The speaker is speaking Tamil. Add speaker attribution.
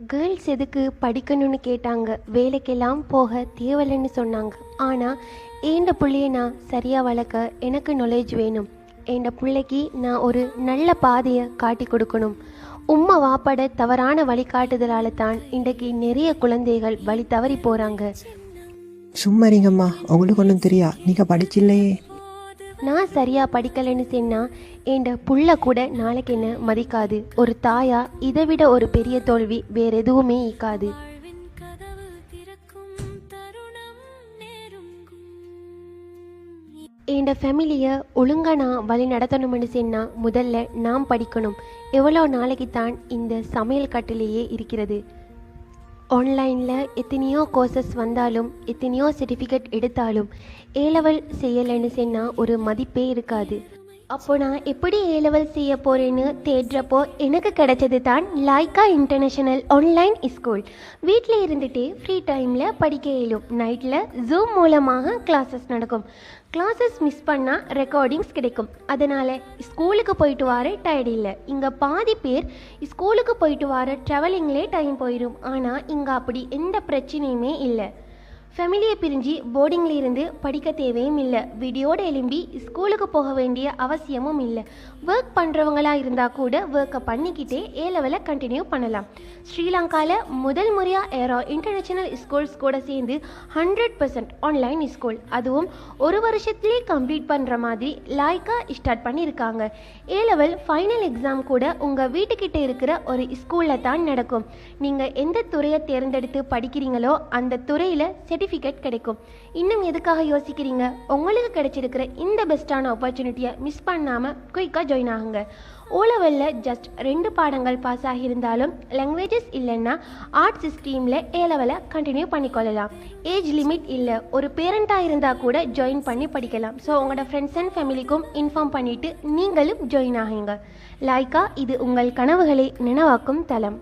Speaker 1: கேர்ள்ஸ் எதுக்கு படிக்கணும்னு கேட்டாங்க, வேலைக்கெல்லாம் போக தேவையில்லைன்னு சொன்னாங்க. ஆனால் ஏண்ட பிள்ளைய நான் சரியாக வளர்க்க எனக்கு நாலேஜ் வேணும். ஏண்ட பிள்ளைக்கு நான் ஒரு நல்ல பாதையை காட்டி கொடுக்கணும். உம்மா வாப்பட தவறான வழிகாட்டுதலால் தான் இன்றைக்கு நிறைய குழந்தைகள் வழி தவறி போகிறாங்க.
Speaker 2: சும்மா இருங்கம்மா, உங்களுக்கு ஒன்றும் தெரியா, நீங்கள் படிச்சில்லையே.
Speaker 1: நான் சரியாக படிக்கலைன்னு சொன்னால் என் புள்ள கூட நாளைக்கு என்ன மதிக்காது. ஒரு தாயா இதை விட ஒரு பெரிய தோல்வி வேற எதுவுமே ஈக்காது. என் ஃபேமிலியை ஒழுங்காக நான் வழி நடத்தணும்னு சொன்னால் முதல்ல நான் படிக்கணும். எவ்வளோ நாளைக்கு தான் இந்த சமையல் கட்டிலேயே இருக்கிறது? ஆன்லைனில் எத்தனையோ கோர்சஸ் வந்தாலும் எத்தனையோ சர்டிஃபிகேட் எடுத்தாலும் ஏலெவல் செய்யலைன்னு சொன்னால் ஒரு மதிப்பே இருக்காது. அப்போ நான் எப்படி ஏலெவல் செய்ய போகிறேன்னு தேடுறப்போ எனக்கு கிடைச்சது தான் லைக்கா இன்டர்நேஷ்னல் ஆன்லைன் ஸ்கூல். வீட்டில் இருந்துகிட்டே ஃப்ரீ டைமில் படிக்க இயலும். நைட்டில் ஜூம் மூலமாக கிளாஸஸ் நடக்கும். கிளாஸஸ் மிஸ் பண்ணால் ரெக்கார்டிங்ஸ் கிடைக்கும். அதனால் ஸ்கூலுக்கு போயிட்டு வர டயர்ட் இல்லை. இங்கே பாதி பேர் ஸ்கூலுக்கு போயிட்டு வர ட்ராவலிங்லே டைம் போயிடும். ஆனால் இங்கே அப்படி எந்த பிரச்சனையுமே இல்லை. ஃபேமிலியை பிரிஞ்சு போர்டிங்கில் இருந்து படிக்க தேவையும் இல்லை. வீடியோடு எழும்பி ஸ்கூலுக்கு போக வேண்டிய அவசியமும் இல்லை. ஒர்க் பண்ணுறவங்களா இருந்தால் கூட ஒர்க்கை பண்ணிக்கிட்டே ஏலெவலை கண்டினியூ பண்ணலாம். ஸ்ரீலங்காவில் முதல் முறையாக ஏரோ இன்டர்நேஷ்னல் ஸ்கூல்ஸ் கூட சேர்ந்து 100% ஆன்லைன் ஸ்கூல், அதுவும் ஒரு வருஷத்துலேயே கம்ப்ளீட் பண்ணுற மாதிரி லைக்கா ஸ்டார்ட் பண்ணியிருக்காங்க. ஏலெவல் ஃபைனல் எக்ஸாம் கூட உங்கள் வீட்டுக்கிட்ட இருக்கிற ஒரு ஸ்கூலில் தான் நடக்கும். நீங்கள் எந்த துறையை தேர்ந்தெடுத்து படிக்கிறீங்களோ அந்த துறையில் சர்டிஃபிகேட் கிடைக்கும். இன்னும் எதுக்காக யோசிக்கிறீங்க? உங்களுக்கு கிடைச்சிருக்கிற இந்த பெஸ்ட்டான ஆப்பர்ச்சுனிட்டியை மிஸ் பண்ணாமல் குயிக்காக ஜாயின் ஆகுங்க. ஓலெவலில் ஜஸ்ட் 2 பாடங்கள் பாஸ் ஆகியிருந்தாலும் லாங்குவேஜஸ் இல்லைன்னா ஆர்ட்ஸ் ஸ்ட்ரீமில் ஏலெவலை கண்டினியூ பண்ணிக்கொள்ளலாம். ஏஜ் லிமிட் இல்லை. ஒரு பேரண்ட்டாக இருந்தால் கூட ஜாயின் பண்ணி படிக்கலாம். ஸோ உங்களோட ஃப்ரெண்ட்ஸ் அண்ட் ஃபேமிலிக்கும் இன்ஃபார்ம் பண்ணிவிட்டு நீங்களும் ஜாயின் ஆகுங்க. லைக்கா இது உங்கள் கனவுகளை நினைவாக்கும் தளம்.